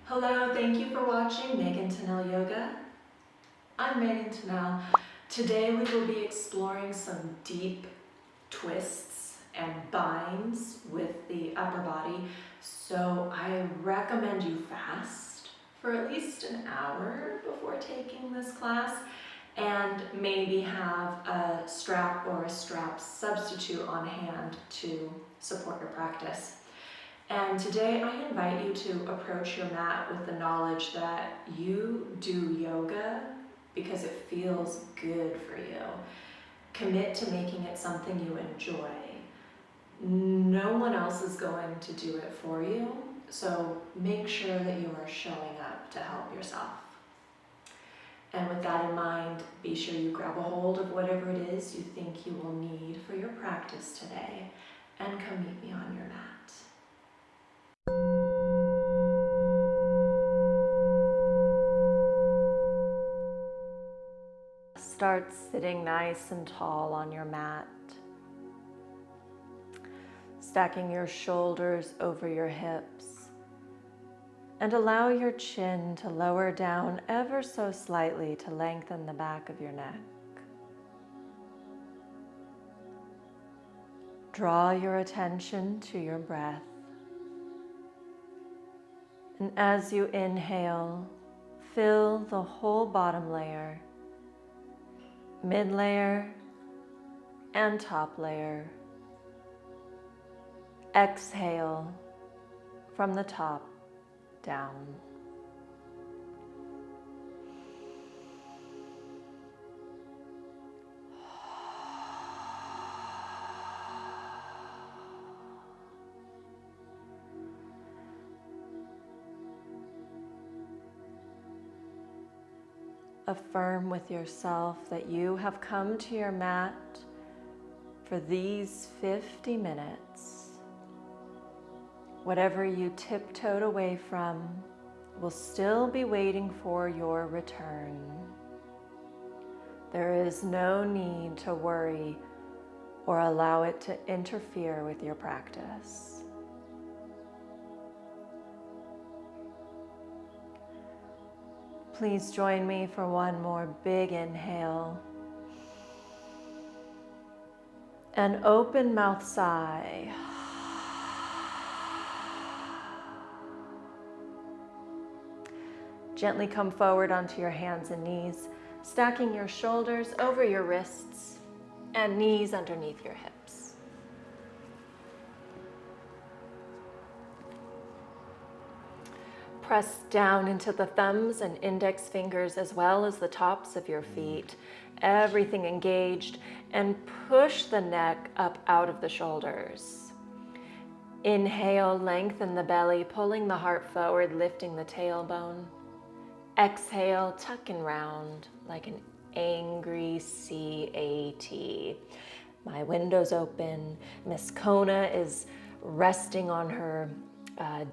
Hello, thank you for watching Megan Tennell Yoga. I'm Megan Tennell. Today we will be exploring some deep twists and binds with the upper body. So I recommend you fast for at least an hour before taking this class, and maybe have a strap or a strap substitute on hand to support your practice. And today I invite you to approach your mat with the knowledge that you do yoga because it feels good for you. Commit to making it something you enjoy. No one else is going to do it for you, so make sure that you are showing up to help yourself. And with that in mind, be sure you grab a hold of whatever it is you think you will need for your practice today, and come meet me on your mat. Start sitting nice and tall on your mat, stacking your shoulders over your hips, and allow your chin to lower down ever so slightly to lengthen the back of your neck. Draw your attention to your breath, and as you inhale, fill the whole bottom layer, mid layer, and top layer. Exhale from the top down. Affirm with yourself that you have come to your mat for these 50 minutes. Whatever you tiptoed away from will still be waiting for your return. There is no need to worry or allow it to interfere with your practice. Please join me for one more big inhale. An open mouth sigh. Gently come forward onto your hands and knees, stacking your shoulders over your wrists and knees underneath your hips. Press down into the thumbs and index fingers as well as the tops of your feet, everything engaged, and push the neck up out of the shoulders. Inhale, lengthen the belly, pulling the heart forward, lifting the tailbone. Exhale, tuck and round like an angry CAT. My window's open. Miss Kona is resting on her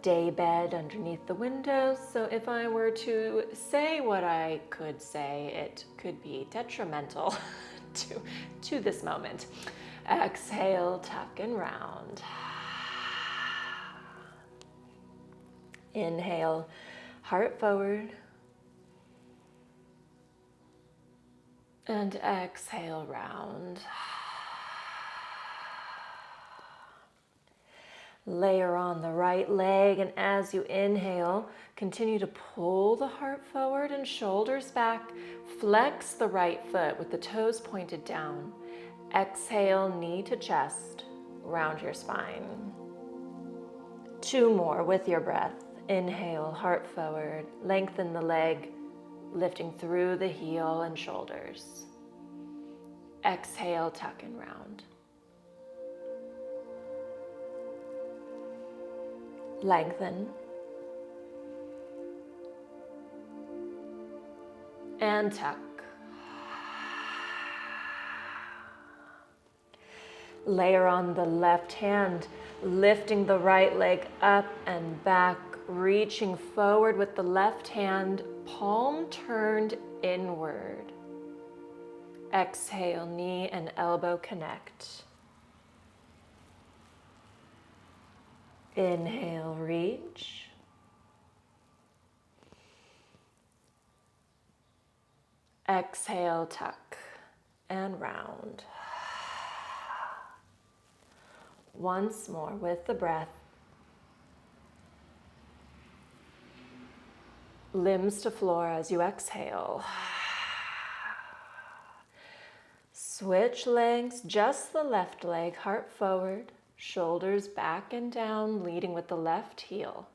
day bed underneath the window, so if I were to say what I could say, it could be detrimental to this moment. Exhale, tuck and round. Inhale, heart forward. And exhale, round. Layer on the right leg, and as you inhale, continue to pull the heart forward and shoulders back. Flex the right foot with the toes pointed down. Exhale, knee to chest, round your spine. 2 more with your breath. Inhale, heart forward, lengthen the leg, lifting through the heel and shoulders. Exhale, tuck and round. Lengthen. And tuck. Layer on the left hand, lifting the right leg up and back, reaching forward with the left hand, palm turned inward. Exhale, knee and elbow connect. Inhale, reach. Exhale, tuck and round. Once more with the breath. Limbs to floor as you exhale. Switch legs, just the left leg, heart forward, shoulders back and down, leading with the left heel.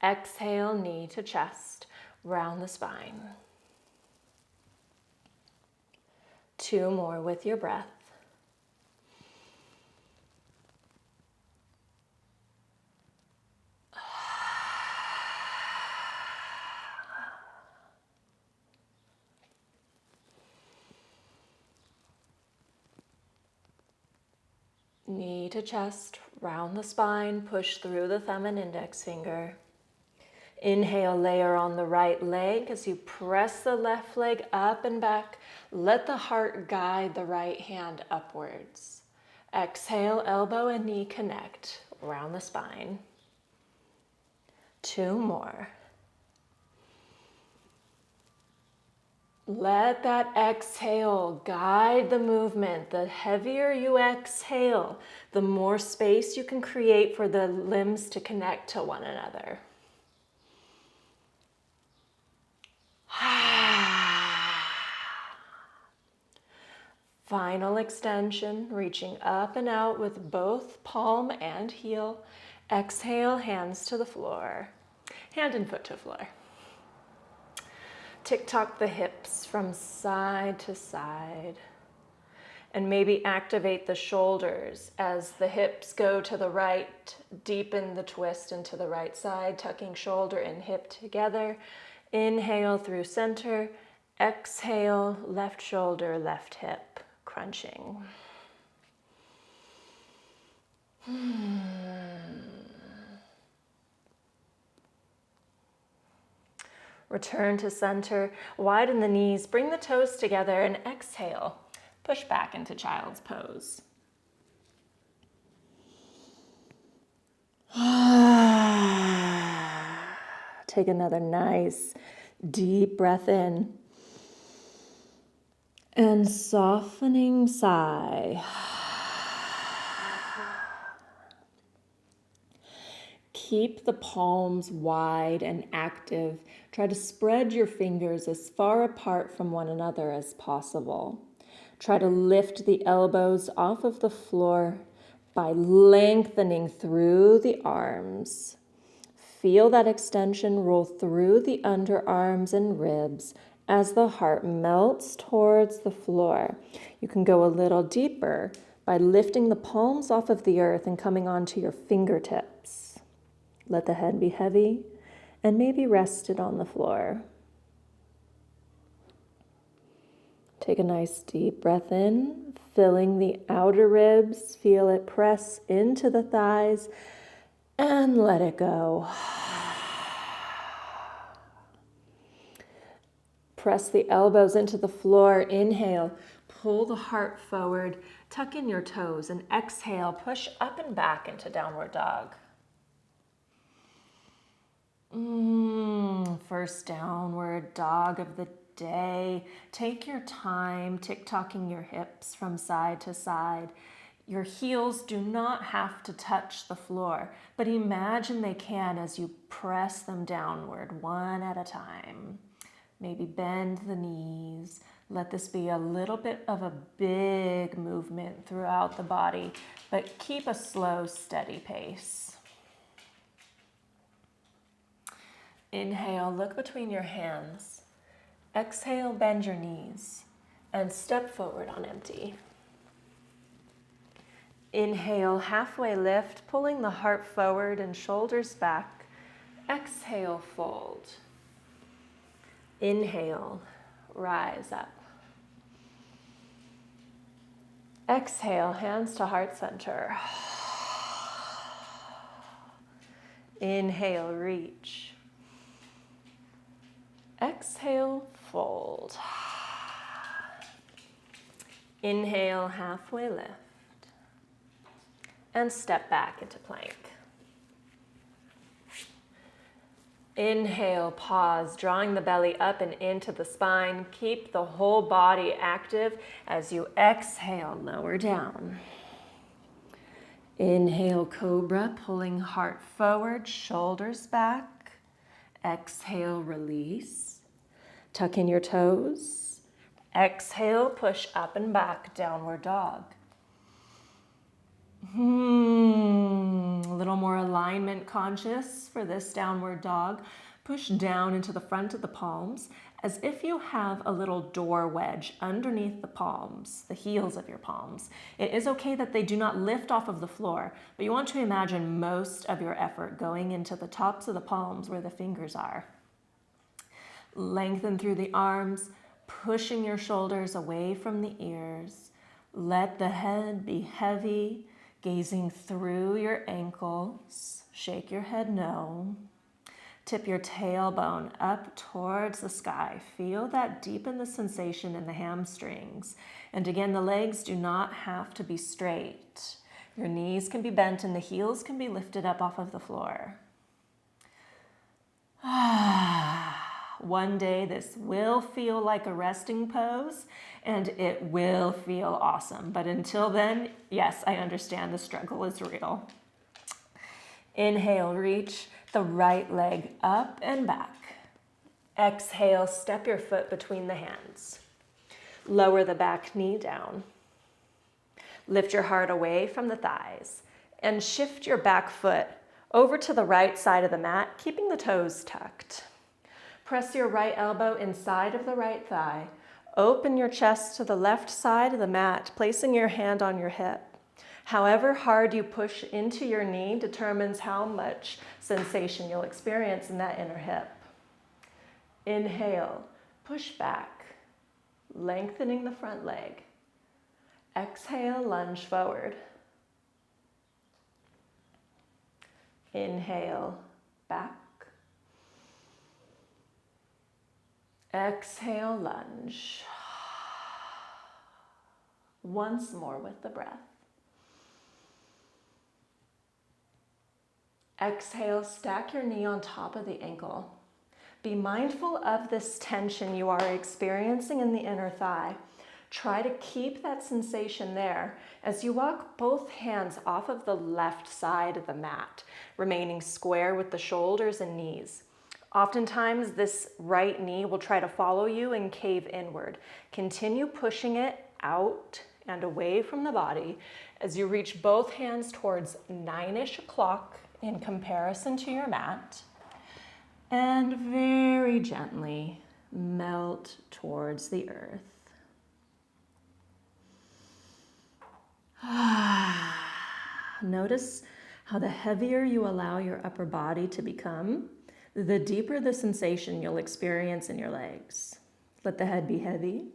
Exhale, knee to chest, round the spine. 2 more with your breath. Knee to chest, round the spine, push through the thumb and index finger. Inhale, layer on the right leg as you press the left leg up and back. Let the heart guide the right hand upwards. Exhale, elbow and knee connect, round the spine. 2 more. Let that exhale guide the movement. The heavier you exhale, the more space you can create for the limbs to connect to one another. Final extension, reaching up and out with both palm and heel. Exhale, hands to the floor. Hand and foot to floor. Tick-tock the hips from side to side. And maybe activate the shoulders as the hips go to the right. Deepen the twist into the right side, tucking shoulder and hip together. Inhale through center. Exhale, left shoulder, left hip, crunching. Return to center, widen the knees, bring the toes together and exhale. Push back into child's pose. Take another nice deep breath in. And softening sigh. Keep the palms wide and active. Try to spread your fingers as far apart from one another as possible. Try to lift the elbows off of the floor by lengthening through the arms. Feel that extension roll through the underarms and ribs as the heart melts towards the floor. You can go a little deeper by lifting the palms off of the earth and coming onto your fingertips. Let the head be heavy and maybe rested on the floor. Take a nice deep breath in, filling the outer ribs. Feel it press into the thighs and let it go. Press the elbows into the floor. Inhale, pull the heart forward, tuck in your toes, and exhale, push up and back into downward dog. First downward dog of the day. Take your time tick-tocking your hips from side to side. Your heels do not have to touch the floor, but imagine they can as you press them downward one at a time. Maybe bend the knees. Let this be a little bit of a big movement throughout the body, but keep a slow, steady pace. Inhale, look between your hands. Exhale, bend your knees and step forward on empty. Inhale, halfway lift, pulling the heart forward and shoulders back. Exhale, fold. Inhale, rise up. Exhale, hands to heart center. Inhale, reach. Exhale, fold. Inhale, halfway lift. And step back into plank. Inhale, pause, drawing the belly up and into the spine. Keep the whole body active as you exhale, lower down. Inhale, cobra, pulling heart forward, shoulders back. Exhale, release. Tuck in your toes. Exhale, push up and back, downward dog. A little more alignment conscious for this downward dog. Push down into the front of the palms as if you have a little door wedge underneath the palms, the heels of your palms. It is okay that they do not lift off of the floor, but you want to imagine most of your effort going into the tops of the palms where the fingers are. Lengthen through the arms, pushing your shoulders away from the ears. Let the head be heavy, gazing through your ankles. Shake your head no. Tip your tailbone up towards the sky. Feel that deepen the sensation in the hamstrings. And again, the legs do not have to be straight. Your knees can be bent and the heels can be lifted up off of the floor. One day this will feel like a resting pose and it will feel awesome. But until then, yes, I understand the struggle is real. Inhale, reach the right leg up and back. Exhale, step your foot between the hands. Lower the back knee down. Lift your heart away from the thighs and shift your back foot over to the right side of the mat, keeping the toes tucked. Press your right elbow inside of the right thigh. Open your chest to the left side of the mat, placing your hand on your hip. However hard you push into your knee determines how much sensation you'll experience in that inner hip. Inhale, push back, lengthening the front leg. Exhale, lunge forward. Inhale, back. Exhale, lunge. Once more with the breath. Exhale, stack your knee on top of the ankle. Be mindful of this tension you are experiencing in the inner thigh. Try to keep that sensation there as you walk both hands off of the left side of the mat, remaining square with the shoulders and knees. Oftentimes, this right knee will try to follow you and cave inward. Continue pushing it out and away from the body as you reach both hands towards 9-ish o'clock in comparison to your mat, and very gently melt towards the earth. Notice how the heavier you allow your upper body to become, the deeper the sensation you'll experience in your legs. Let the head be heavy.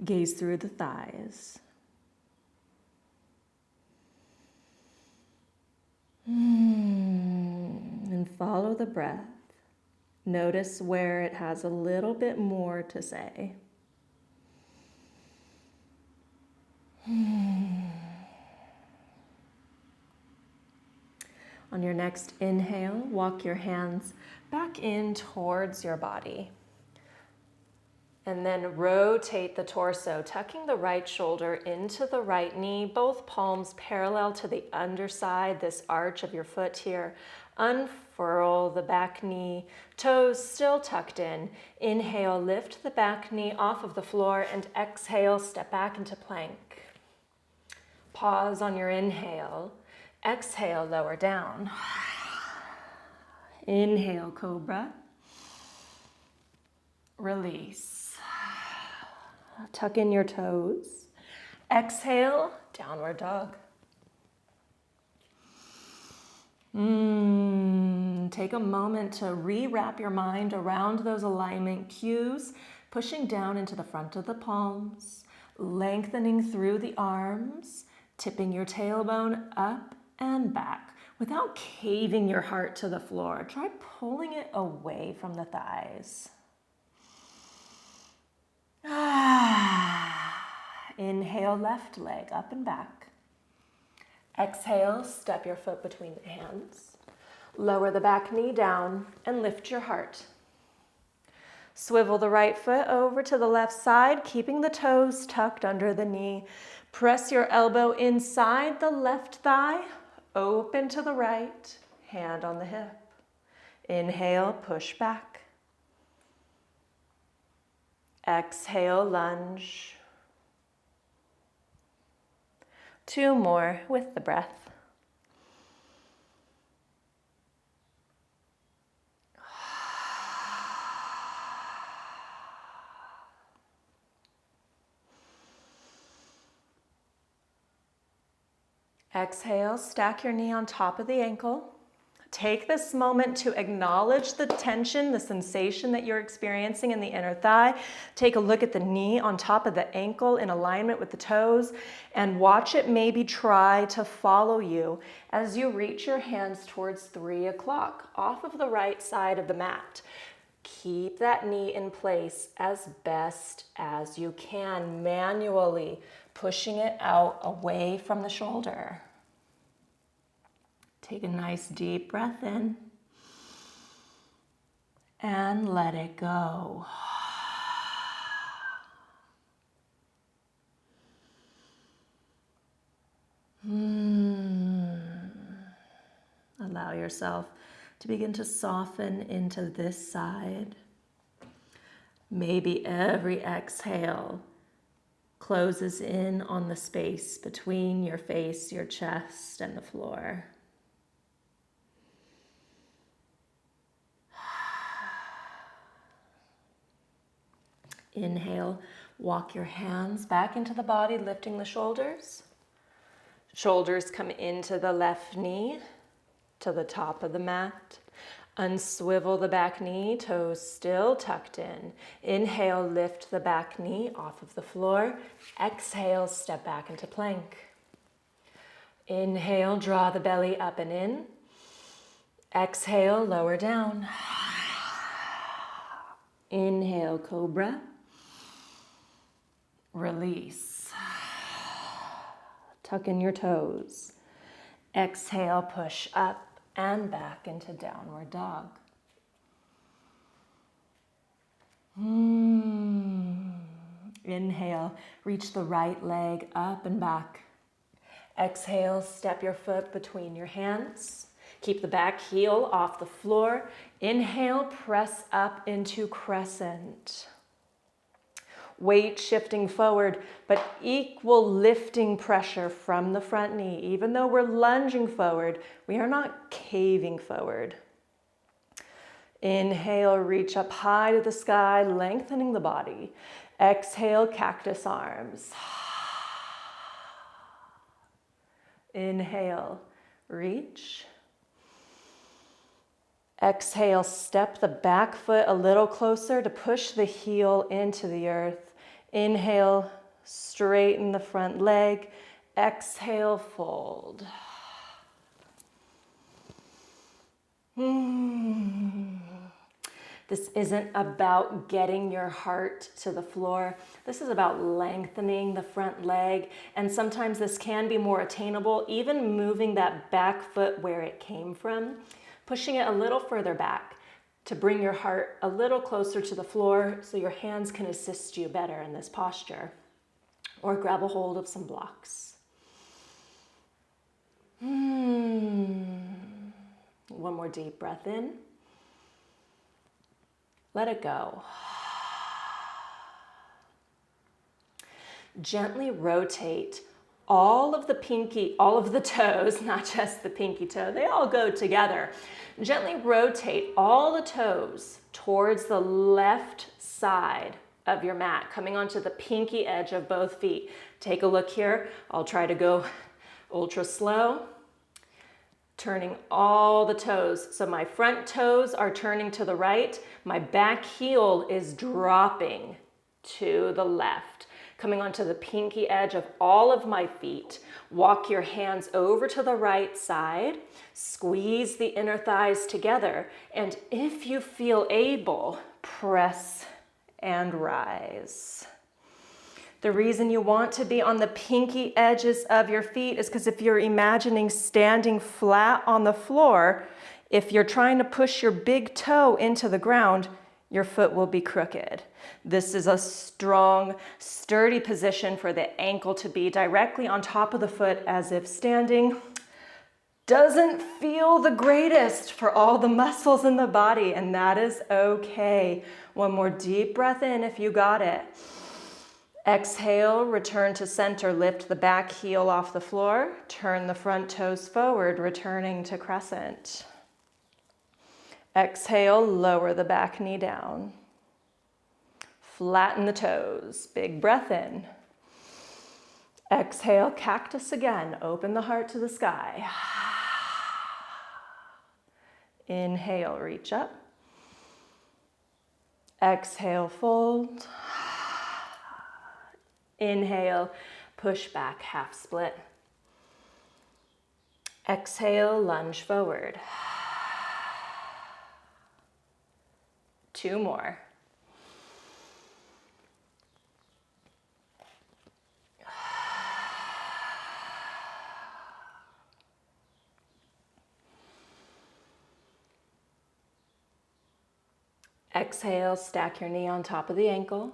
Gaze through the thighs. And follow the breath. Notice where it has a little bit more to say. On your next inhale, walk your hands back in towards your body. And then rotate the torso, tucking the right shoulder into the right knee, both palms parallel to the underside, this arch of your foot here. Unfurl the back knee, toes still tucked in. Inhale, lift the back knee off of the floor, and exhale, step back into plank. Pause on your inhale. Exhale, lower down. Inhale, cobra. Release. Tuck in your toes. Exhale, downward dog. Take a moment to rewrap your mind around those alignment cues, pushing down into the front of the palms, lengthening through the arms, tipping your tailbone up and back without caving your heart to the floor. Try pulling it away from the thighs. Inhale, left leg up and back. Exhale, step your foot between the hands. Lower the back knee down and lift your heart. Swivel the right foot over to the left side, keeping the toes tucked under the knee. Press your elbow inside the left thigh, open to the right, hand on the hip. Inhale, push back. Exhale, lunge. 2 more with the breath. Exhale, stack your knee on top of the ankle. Take this moment to acknowledge the tension, the sensation that you're experiencing in the inner thigh. Take a look at the knee on top of the ankle in alignment with the toes, and watch it maybe try to follow you as you reach your hands towards 3 o'clock off of the right side of the mat. Keep that knee in place as best as you can, manually pushing it out away from the shoulder. Take a nice deep breath in and let it go. Allow yourself to begin to soften into this side. Maybe every exhale closes in on the space between your face, your chest, and the floor. Inhale, walk your hands back into the body, lifting the shoulders. Shoulders come into the left knee, to the top of the mat. Unswivel the back knee, toes still tucked in. Inhale, lift the back knee off of the floor. Exhale, step back into plank. Inhale, draw the belly up and in. Exhale, lower down. Inhale, cobra. Release. Tuck in your toes. Exhale, push up and back into downward dog. Inhale, reach the right leg up and back. Exhale, step your foot between your hands. Keep the back heel off the floor. Inhale, press up into crescent. Weight shifting forward, but equal lifting pressure from the front knee. Even though we're lunging forward, we are not caving forward. Inhale, reach up high to the sky, lengthening the body. Exhale, cactus arms. Inhale, reach. Exhale, step the back foot a little closer to push the heel into the earth. Inhale, straighten the front leg. Exhale, fold. This isn't about getting your heart to the floor. This is about lengthening the front leg. And sometimes this can be more attainable, even moving that back foot where it came from, pushing it a little further back to bring your heart a little closer to the floor so your hands can assist you better in this posture. Or grab a hold of some blocks. One more deep breath in. Let it go. Gently rotate all of the toes, not just the pinky toe, they all go together. Gently rotate all the toes towards the left side of your mat, coming onto the pinky edge of both feet. Take a look here. I'll try to go ultra slow. Turning all the toes. So my front toes are turning to the right. My back heel is dropping to the left. Coming onto the pinky edge of all of my feet. Walk your hands over to the right side. Squeeze the inner thighs together. And if you feel able, press and rise. The reason you want to be on the pinky edges of your feet is because if you're imagining standing flat on the floor, If you're trying to push your big toe into the ground, your foot will be crooked. This is a strong, sturdy position for the ankle to be directly on top of the foot as if standing. Doesn't feel the greatest for all the muscles in the body, and that is okay. One more deep breath in if you got it. Exhale, return to center, lift the back heel off the floor, turn the front toes forward, returning to crescent. Exhale, lower the back knee down. Flatten the toes, big breath in. Exhale, cactus again, open the heart to the sky. Inhale, reach up. Exhale, fold. Inhale, push back, half split. Exhale, lunge forward. 2 more. Exhale, stack your knee on top of the ankle.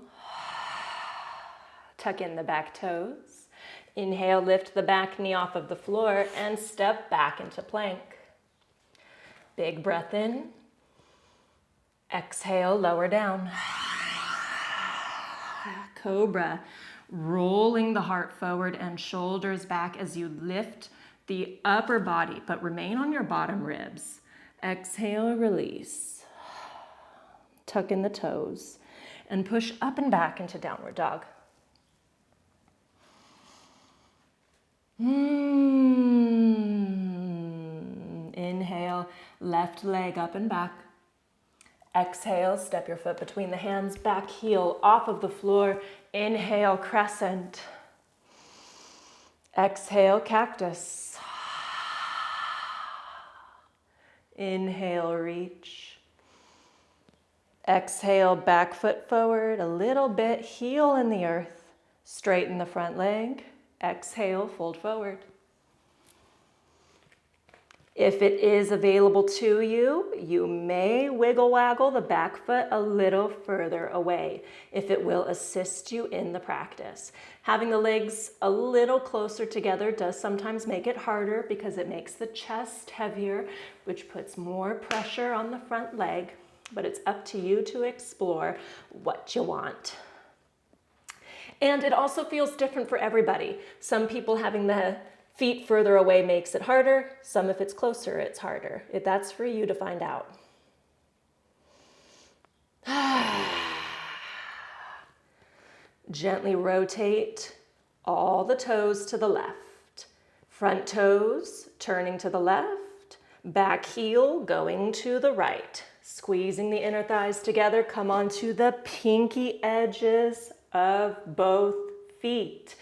Tuck in the back toes. Inhale, lift the back knee off of the floor and step back into plank. Big breath in. Exhale, lower down. Cobra, rolling the heart forward and shoulders back as you lift the upper body, but remain on your bottom ribs. Exhale, release. Tuck in the toes and push up and back into downward dog. Inhale, left leg up and back. Exhale, step your foot between the hands, back heel off of the floor. Inhale, crescent. Exhale, cactus. Inhale, reach. Exhale, back foot forward a little bit, heel in the earth. Straighten the front leg. Exhale, fold forward. If it is available to you, you may wiggle waggle the back foot a little further away if it will assist you in the practice. Having the legs a little closer together does sometimes make it harder because it makes the chest heavier, which puts more pressure on the front leg, but it's up to you to explore what you want. And it also feels different for everybody. Some people having the feet further away makes it harder. Some, if it's closer, it's harder. That's for you to find out. Gently rotate all the toes to the left. Front toes turning to the left. Back heel going to the right. Squeezing the inner thighs together. Come onto the pinky edges of both feet.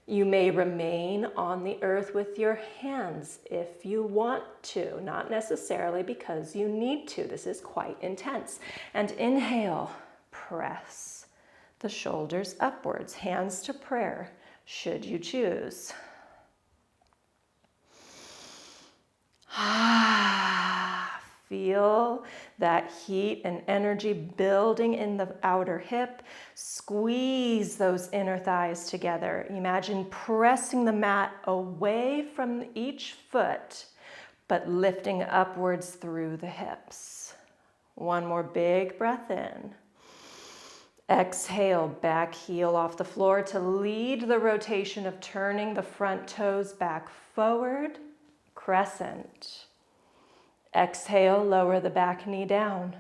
You may remain on the earth with your hands if you want to, not necessarily because you need to. This is quite intense. And inhale, press the shoulders upwards, hands to prayer, should you choose. Feel that heat and energy building in the outer hip. Squeeze those inner thighs together. Imagine pressing the mat away from each foot, but lifting upwards through the hips. One more big breath in. Exhale, back heel off the floor to lead the rotation of turning the front toes back forward, crescent. Exhale, lower the back knee down.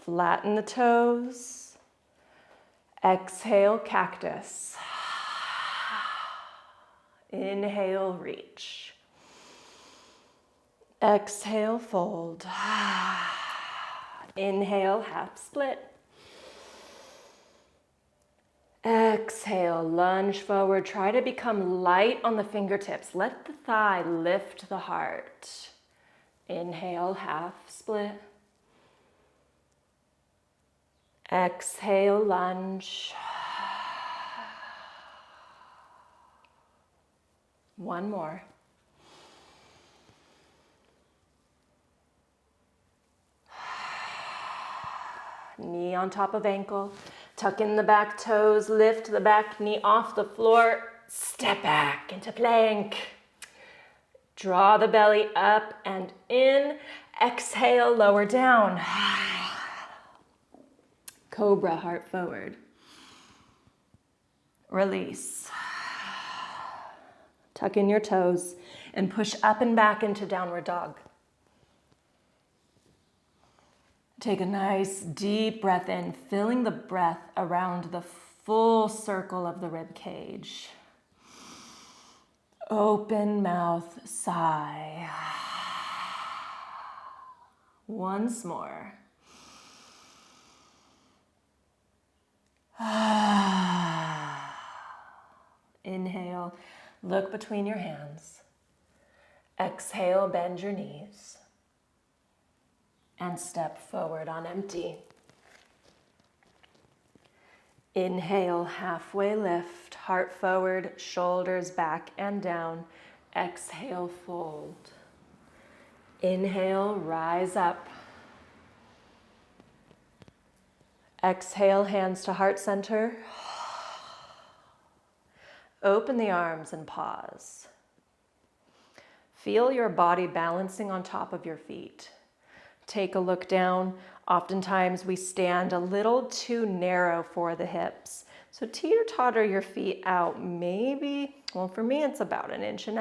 Flatten the toes. Exhale, cactus. Inhale, reach. Exhale, fold. Inhale, half split. Exhale, lunge forward. Try to become light on the fingertips. Let the thigh lift the heart. Inhale, half split. Exhale, lunge. One more. Knee on top of ankle. Tuck in the back toes. Lift the back knee off the floor. Step back into plank. Draw the belly up and in. Exhale, lower down. Cobra, heart forward. Release. Tuck in your toes and push up and back into downward dog. Take a nice deep breath in, filling the breath around the full circle of the rib cage. Open mouth, sigh. Once more. Inhale, look between your hands. Exhale, bend your knees. And step forward on empty. Inhale, halfway lift, heart forward, shoulders back and down. Exhale, fold. Inhale, rise up. Exhale, hands to heart center. Open the arms and pause. Feel your body balancing on top of your feet. Take a look down. Oftentimes we stand a little too narrow for the hips. So teeter-totter your feet out maybe, well, for me it's about 1.5 inches,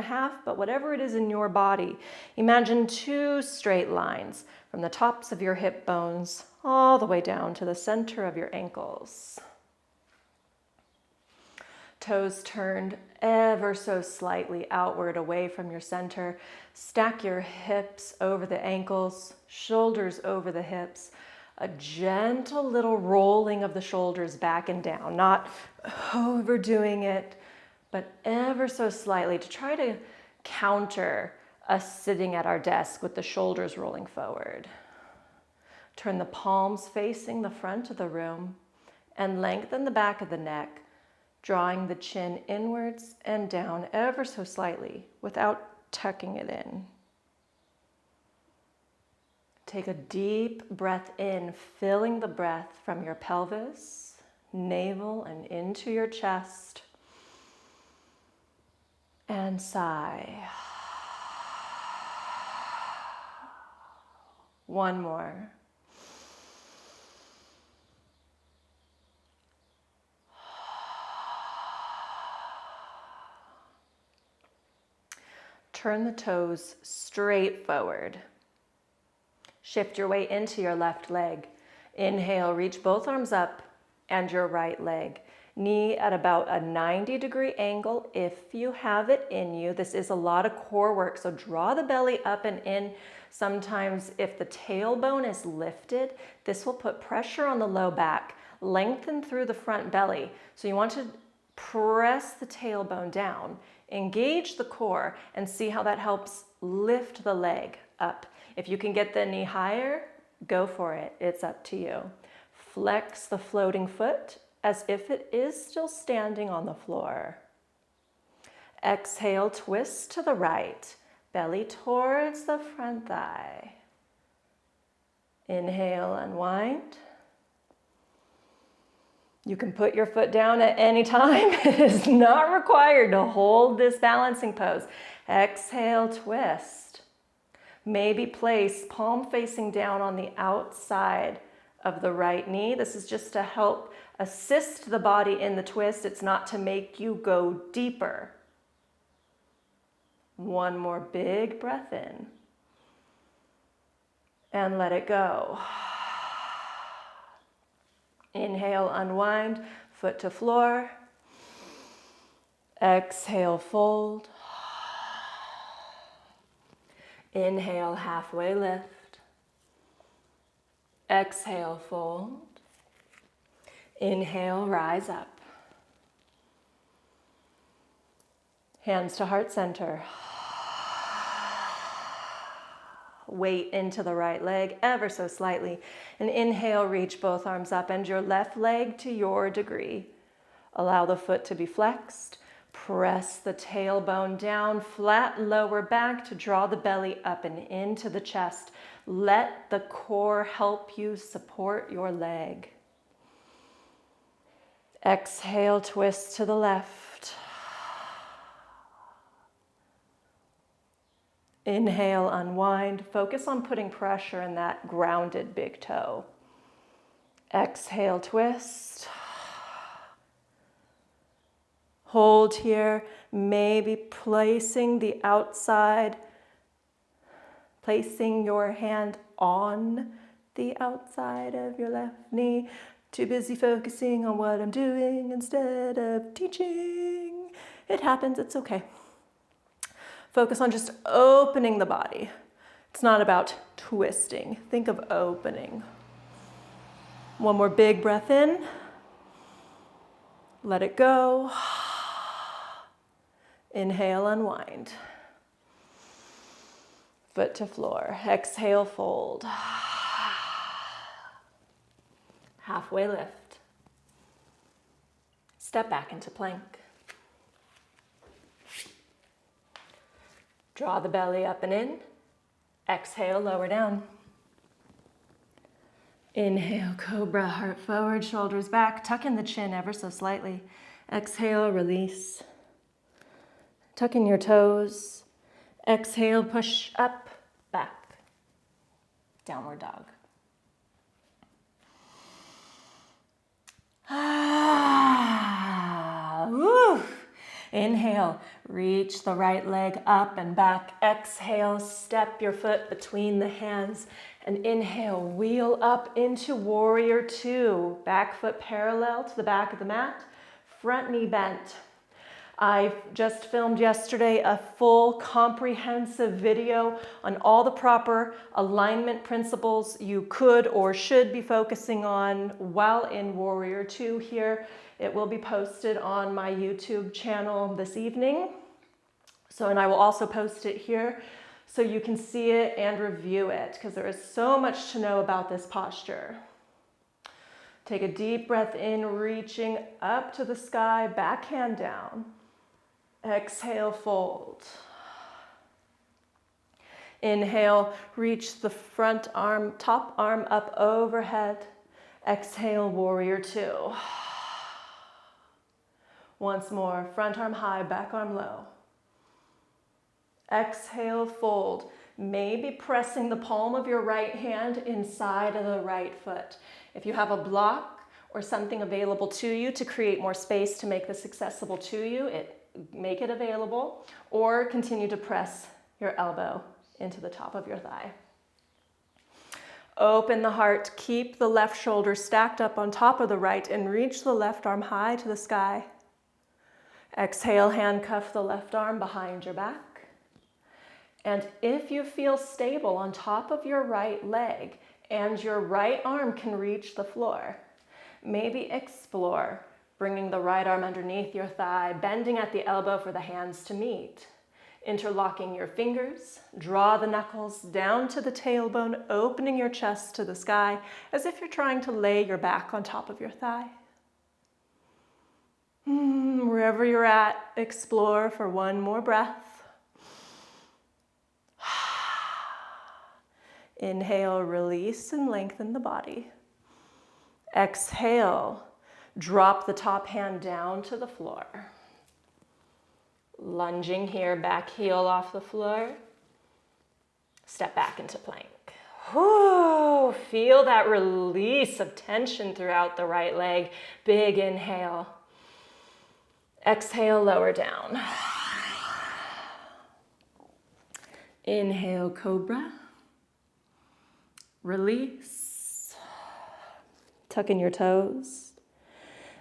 but whatever it is in your body. Imagine 2 straight lines from the tops of your hip bones all the way down to the center of your ankles. Toes turned ever so slightly outward away from your center. Stack your hips over the ankles, shoulders over the hips. A gentle little rolling of the shoulders back and down, not overdoing it, but ever so slightly to try to counter us sitting at our desk with the shoulders rolling forward. Turn the palms facing the front of the room and lengthen the back of the neck, drawing the chin inwards and down ever so slightly without tucking it in. Take a deep breath in, filling the breath from your pelvis, navel, and into your chest. And sigh. One more. Turn the toes straight forward. Shift your weight into your left leg. Inhale, reach both arms up and your right leg. Knee at about a 90-degree angle if you have it in you. This is a lot of core work, so draw the belly up and in. Sometimes if the tailbone is lifted, this will put pressure on the low back, lengthen through the front belly. So you want to press the tailbone down, engage the core, and see how that helps lift the leg up. If you can get the knee higher, go for it. It's up to you. Flex the floating foot as if it is still standing on the floor. Exhale, twist to the right, belly towards the front thigh. Inhale, unwind. You can put your foot down at any time. It is not required to hold this balancing pose. Exhale, twist. Maybe place palm facing down on the outside of the right knee. This is just to help assist the body in the twist. It's not to make you go deeper. One more big breath in. And let it go. Inhale, unwind, foot to floor. Exhale, fold. Inhale, halfway lift. Exhale, fold. Inhale, rise up. Hands to heart center. Weight into the right leg ever so slightly. And inhale, reach both arms up and your left leg to your degree. Allow the foot to be flexed. Press the tailbone down, flat lower back to draw the belly up and into the chest. Let the core help you support your leg. Exhale, twist to the left. Inhale, unwind. Focus on putting pressure in that grounded big toe. Exhale, twist. Hold here, maybe placing the outside, placing your hand on the outside of your left knee. Too busy focusing on what I'm doing instead of teaching. It happens, it's okay. Focus on just opening the body. It's not about twisting. Think of opening. One more big breath in. Let it go. Inhale, unwind. Foot to floor. Exhale, fold. Halfway lift. Step back into plank. Draw the belly up and in. Exhale, lower down. Inhale, cobra, heart forward, shoulders back. Tuck in the chin ever so slightly. Exhale, release. Tuck in your toes. Exhale, push up, back. Downward dog. Woo. Inhale, reach the right leg up and back. Exhale, step your foot between the hands. And inhale, wheel up into warrior two. Back foot parallel to the back of the mat. Front knee bent. I just filmed yesterday a full comprehensive video on all the proper alignment principles you could or should be focusing on while in Warrior 2 here. It will be posted on my YouTube channel this evening. And I will also post it here so you can see it and review it because there is so much to know about this posture. Take a deep breath in, reaching up to the sky, back hand down. Exhale, fold. Inhale, reach the front arm, top arm up overhead. Exhale, warrior two. Once more, front arm high, back arm low. Exhale, fold. Maybe pressing the palm of your right hand inside of the right foot. If you have a block or something available to you to create more space to make this accessible to you, make it available, or continue to press your elbow into the top of your thigh. Open the heart, keep the left shoulder stacked up on top of the right and reach the left arm high to the sky. Exhale, handcuff the left arm behind your back. And if you feel stable on top of your right leg and your right arm can reach the floor, maybe explore bringing the right arm underneath your thigh, bending at the elbow for the hands to meet. Interlocking your fingers, draw the knuckles down to the tailbone, opening your chest to the sky as if you're trying to lay your back on top of your thigh. Wherever you're at, explore for one more breath. Inhale, release and lengthen the body. Exhale, drop the top hand down to the floor. Lunging here, back heel off the floor. Step back into plank. Whew, feel that release of tension throughout the right leg. Big inhale. Exhale, lower down. Inhale, cobra. Release. Tuck in your toes.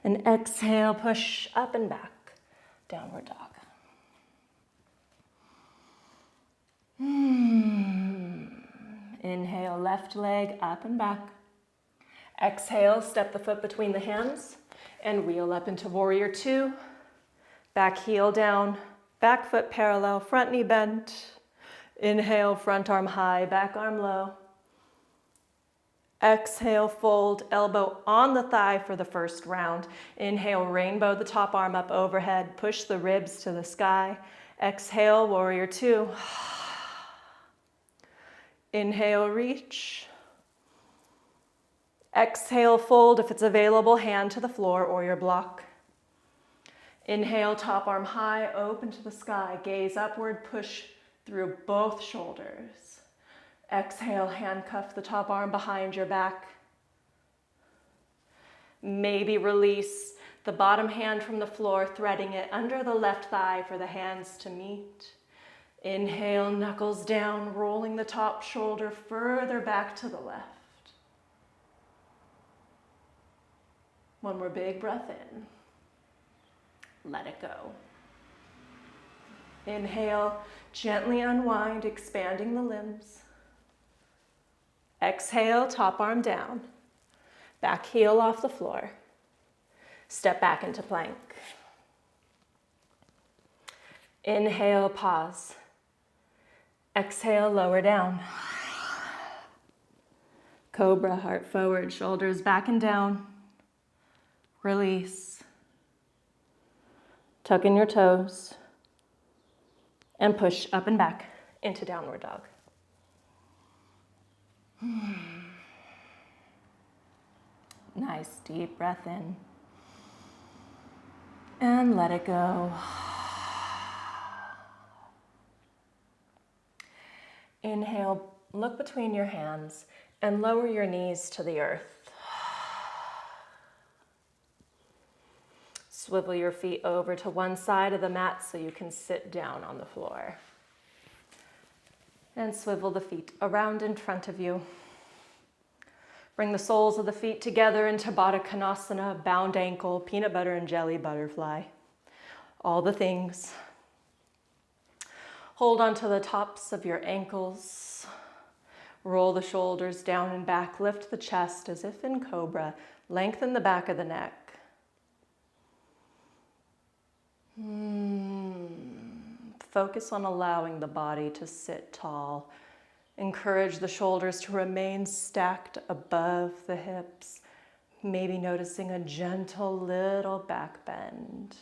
And exhale, push up and back. Downward dog. Inhale, left leg up and back. Exhale, step the foot between the hands and wheel up into warrior two. Back heel down, back foot parallel, front knee bent. Inhale, front arm high, back arm low. Exhale, fold, elbow on the thigh for the first round. Inhale, rainbow the top arm up overhead, push the ribs to the sky. Exhale, warrior two. Inhale, reach. Exhale, fold if it's available, hand to the floor or your block. Inhale, top arm high, open to the sky. Gaze upward, push through both shoulders. Exhale, handcuff the top arm behind your back. Maybe release the bottom hand from the floor, threading it under the left thigh for the hands to meet. Inhale, knuckles down, rolling the top shoulder further back to the left. One more big breath in. Let it go. Inhale, gently unwind, expanding the limbs. Exhale, top arm down. Back heel off the floor. Step back into plank. Inhale, pause. Exhale, lower down. Cobra, heart forward, shoulders back and down. Release. Tuck in your toes. And push up and back into downward dog. Nice deep breath in. And let it go. Inhale, look between your hands and lower your knees to the earth. Swivel your feet over to one side of the mat so you can sit down on the floor. And swivel the feet around in front of you. Bring the soles of the feet together into Baddha Konasana, bound ankle, peanut butter and jelly butterfly. All the things. Hold onto the tops of your ankles. Roll the shoulders down and back. Lift the chest as if in cobra. Lengthen the back of the neck. Focus on allowing the body to sit tall. Encourage the shoulders to remain stacked above the hips. Maybe noticing a gentle little back bend.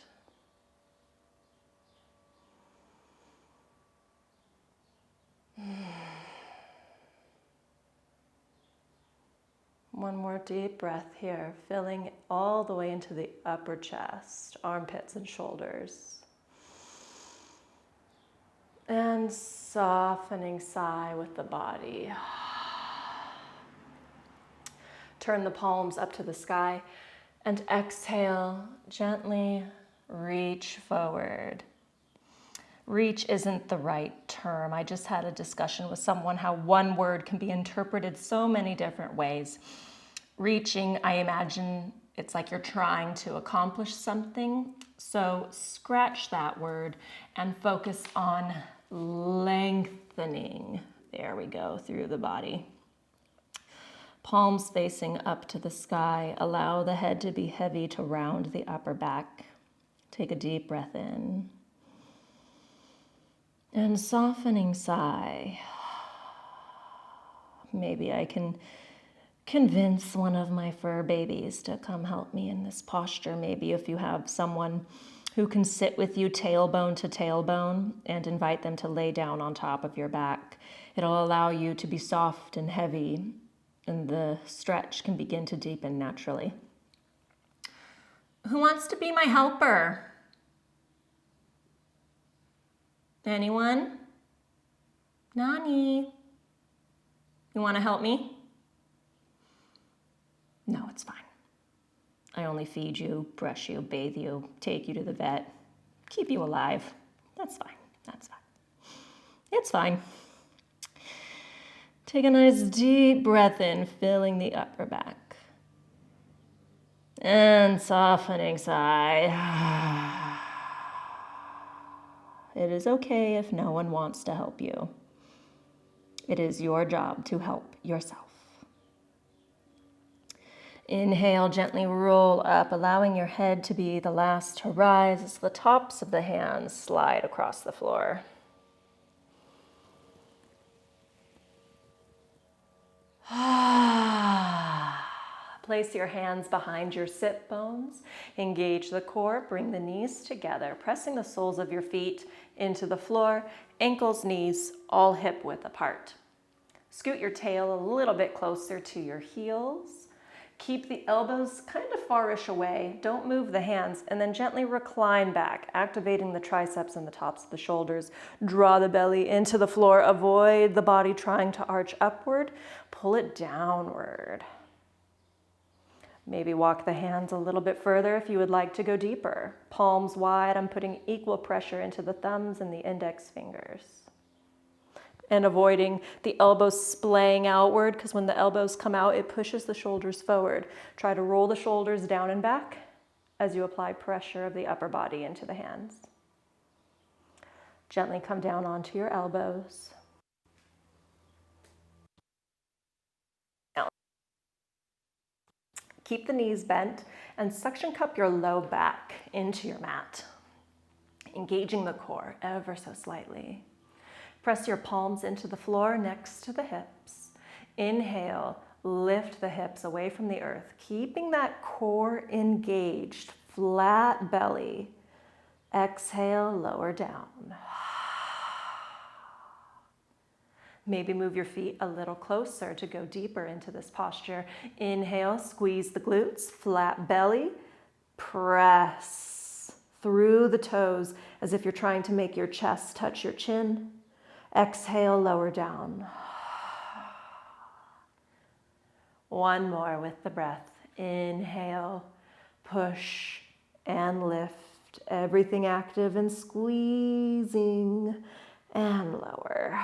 One more deep breath here, filling all the way into the upper chest, armpits and shoulders. And softening sigh with the body. Turn the palms up to the sky and exhale, gently reach forward. Reach isn't the right term. I just had a discussion with someone how one word can be interpreted so many different ways. Reaching, I imagine it's like you're trying to accomplish something. So scratch that word and focus on lengthening. There we go, through the body. Palms facing up to the sky. Allow the head to be heavy to round the upper back. Take a deep breath in. And softening sigh. Maybe I can convince one of my fur babies to come help me in this posture. Maybe if you have someone who can sit with you tailbone to tailbone and invite them to lay down on top of your back. It'll allow you to be soft and heavy, and the stretch can begin to deepen naturally. Who wants to be my helper? Anyone? Nani? You want to help me? No, it's fine. I only feed you, brush you, bathe you, take you to the vet, keep you alive. That's fine. That's fine. It's fine. Take a nice deep breath in, filling the upper back. And softening sigh. It is okay if no one wants to help you. It is your job to help yourself. Inhale, gently roll up, allowing your head to be the last to rise as the tops of the hands slide across the floor. Place your hands behind your sit bones. Engage the core. Bring the knees together, pressing the soles of your feet into the floor. Ankles, knees, all hip width apart. Scoot your tail a little bit closer to your heels. Keep the elbows kind of farish away. Don't move the hands, and then gently recline back, activating the triceps and the tops of the shoulders. Draw the belly into the floor. Avoid the body trying to arch upward. Pull it downward. Maybe walk the hands a little bit further if you would like to go deeper. Palms wide. I'm putting equal pressure into the thumbs and the index fingers. And avoiding the elbows splaying outward, because when the elbows come out, it pushes the shoulders forward. Try to roll the shoulders down and back as you apply pressure of the upper body into the hands. Gently come down onto your elbows. Keep the knees bent and suction cup your low back into your mat, engaging the core ever so slightly. Press your palms into the floor next to the hips. Inhale, lift the hips away from the earth, keeping that core engaged, flat belly. Exhale, lower down. Maybe move your feet a little closer to go deeper into this posture. Inhale, squeeze the glutes, flat belly. Press through the toes as if you're trying to make your chest touch your chin. Exhale, lower down. One more with the breath. Inhale, push and lift. Everything active and squeezing and lower.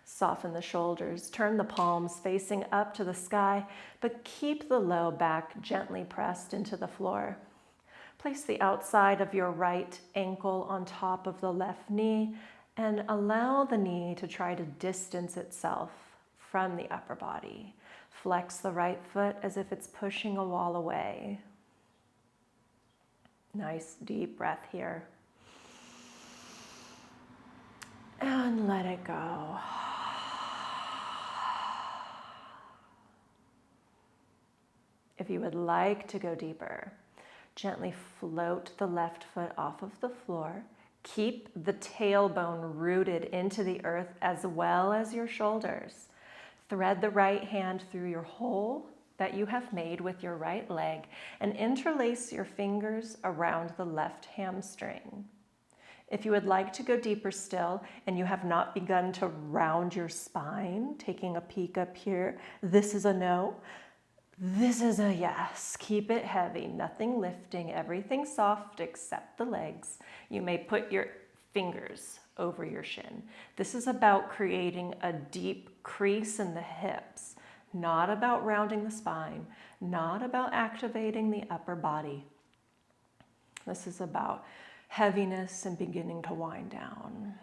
Soften the shoulders, turn the palms facing up to the sky, but keep the low back gently pressed into the floor. Place the outside of your right ankle on top of the left knee and allow the knee to try to distance itself from the upper body. Flex the right foot as if it's pushing a wall away. Nice deep breath here. And let it go. If you would like to go deeper, gently float the left foot off of the floor. Keep the tailbone rooted into the earth as well as your shoulders. Thread the right hand through your hole that you have made with your right leg and interlace your fingers around the left hamstring. If you would like to go deeper still and you have not begun to round your spine, taking a peek up here, this is a no. This is a yes. Keep it heavy, nothing lifting, everything soft except the legs. You may put your fingers over your shin. This is about creating a deep crease in the hips, not about rounding the spine, not about activating the upper body. This is about heaviness and beginning to wind down.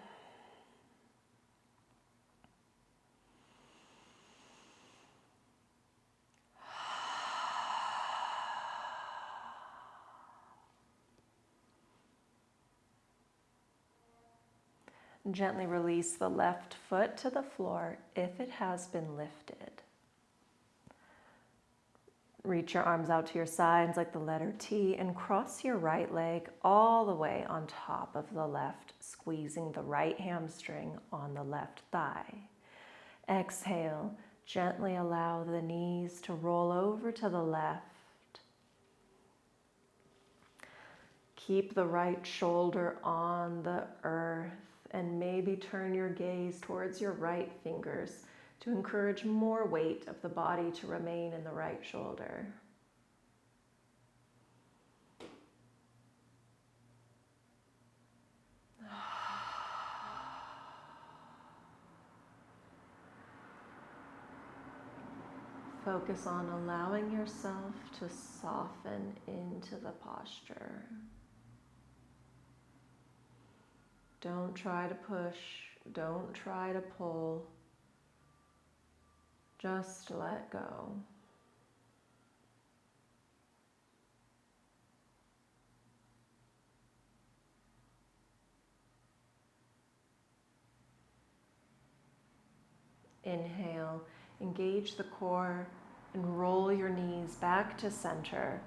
Gently release the left foot to the floor if it has been lifted. Reach your arms out to your sides like the letter T and cross your right leg all the way on top of the left, squeezing the right hamstring on the left thigh. Exhale, gently allow the knees to roll over to the left. Keep the right shoulder on the earth. And maybe turn your gaze towards your right fingers to encourage more weight of the body to remain in the right shoulder. Focus on allowing yourself to soften into the posture. Don't try to push, don't try to pull, just let go. Inhale, engage the core and roll your knees back to center.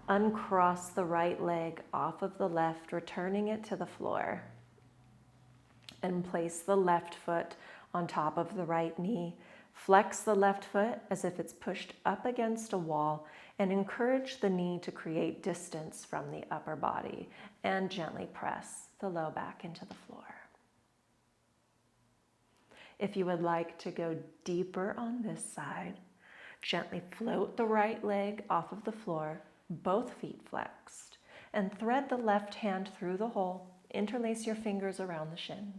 Uncross the right leg off of the left, returning it to the floor. And place the left foot on top of the right knee. Flex the left foot as if it's pushed up against a wall, and encourage the knee to create distance from the upper body, and gently press the low back into the floor. If you would like to go deeper on this side, gently float the right leg off of the floor, both feet flexed, and thread the left hand through the hole. Interlace your fingers around the shin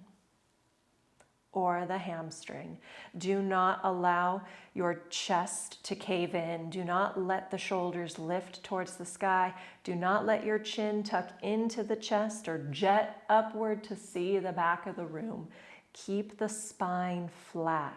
or the hamstring. Do not allow your chest to cave in. Do not let the shoulders lift towards the sky. Do not let your chin tuck into the chest or jet upward to see the back of the room. Keep the spine flat.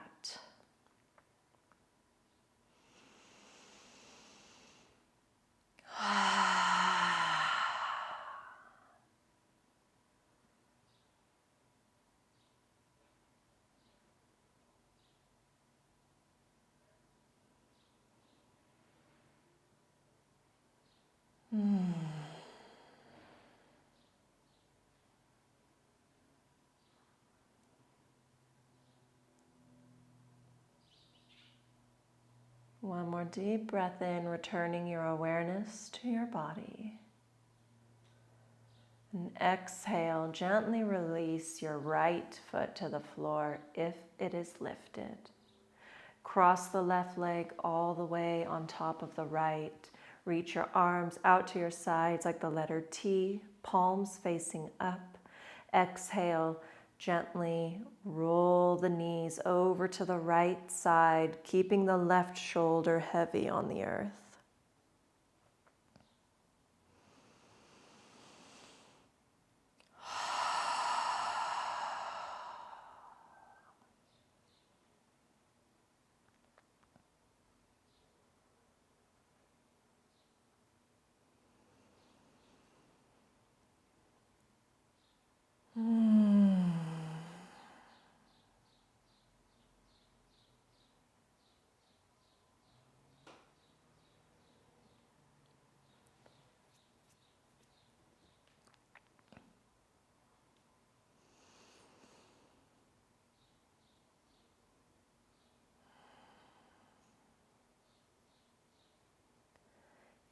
One more deep breath in, returning your awareness to your body. And exhale, gently release your right foot to the floor if it is lifted. Cross the left leg all the way on top of the right. Reach your arms out to your sides like the letter T, palms facing up. Exhale, gently roll the knees over to the right side, keeping the left shoulder heavy on the earth.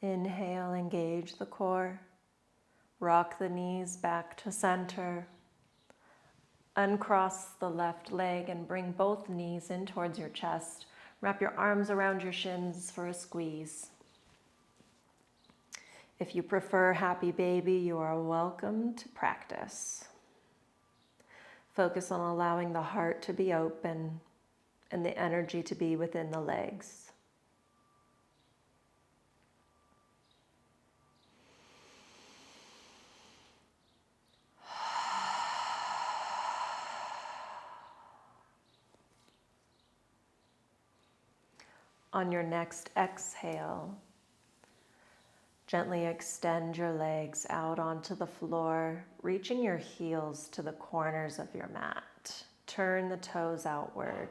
Inhale, engage the core. Rock the knees back to center. Uncross the left leg and bring both knees in towards your chest. Wrap your arms around your shins for a squeeze. If you prefer happy baby, you are welcome to practice. Focus on allowing the heart to be open and the energy to be within the legs. On your next exhale, gently extend your legs out onto the floor, reaching your heels to the corners of your mat. Turn the toes outward.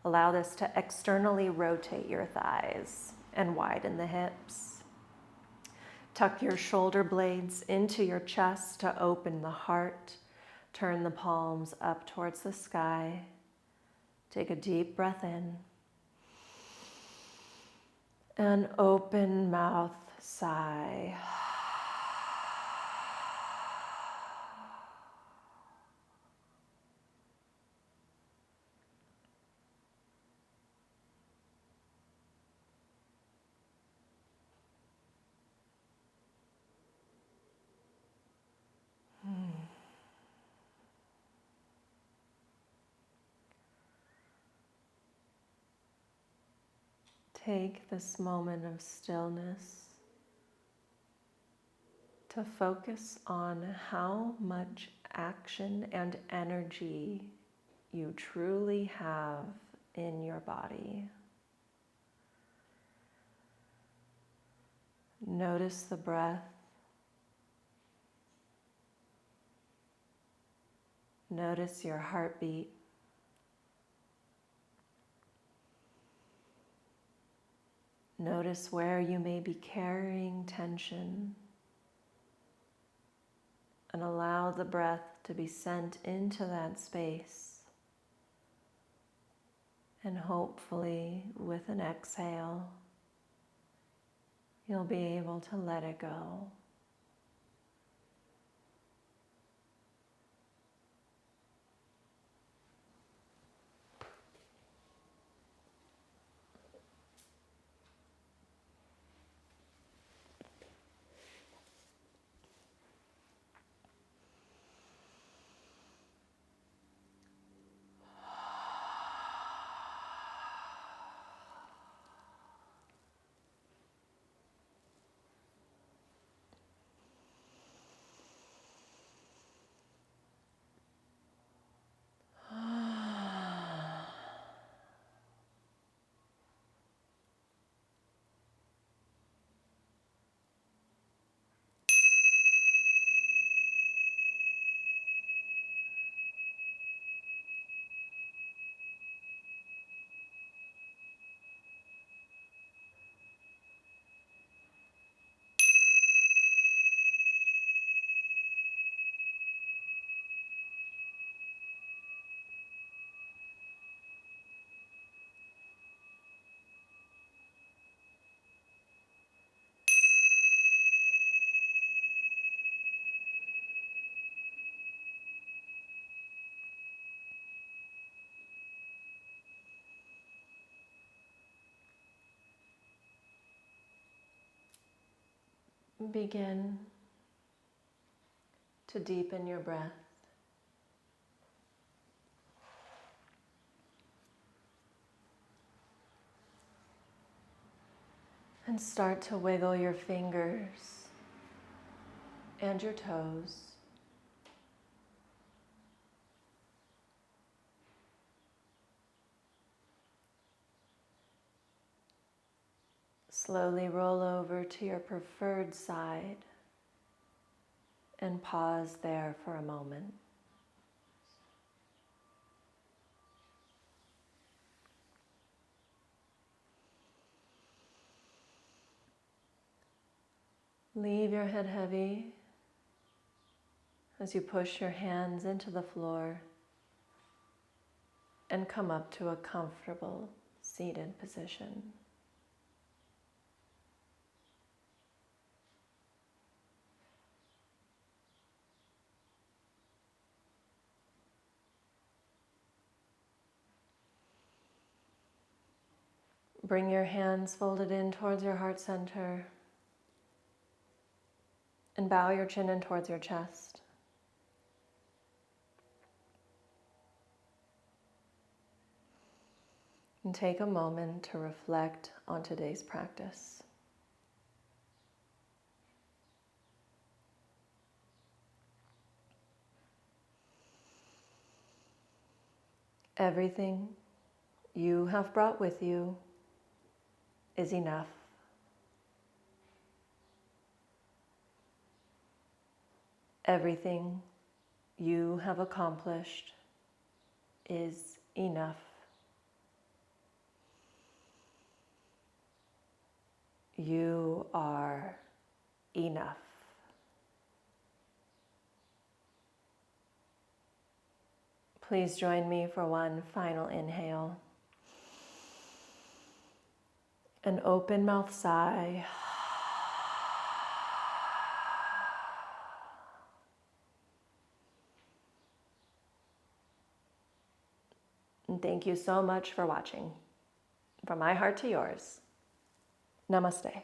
Allow this to externally rotate your thighs and widen the hips. Tuck your shoulder blades into your chest to open the heart. Turn the palms up towards the sky. Take a deep breath in. An open mouth sigh. Take this moment of stillness to focus on how much action and energy you truly have in your body. Notice the breath. Notice your heartbeat. Notice where you may be carrying tension, and allow the breath to be sent into that space. And hopefully, with an exhale, you'll be able to let it go. Begin to deepen your breath. And start to wiggle your fingers and your toes. Slowly roll over to your preferred side and pause there for a moment. Leave your head heavy as you push your hands into the floor and come up to a comfortable seated position. Bring your hands folded in towards your heart center and bow your chin in towards your chest. And take a moment to reflect on today's practice. Everything you have brought with you is enough. Everything you have accomplished is enough. You are enough. Please join me for one final inhale. An open mouth sigh. And thank you so much for watching. From my heart to yours, namaste.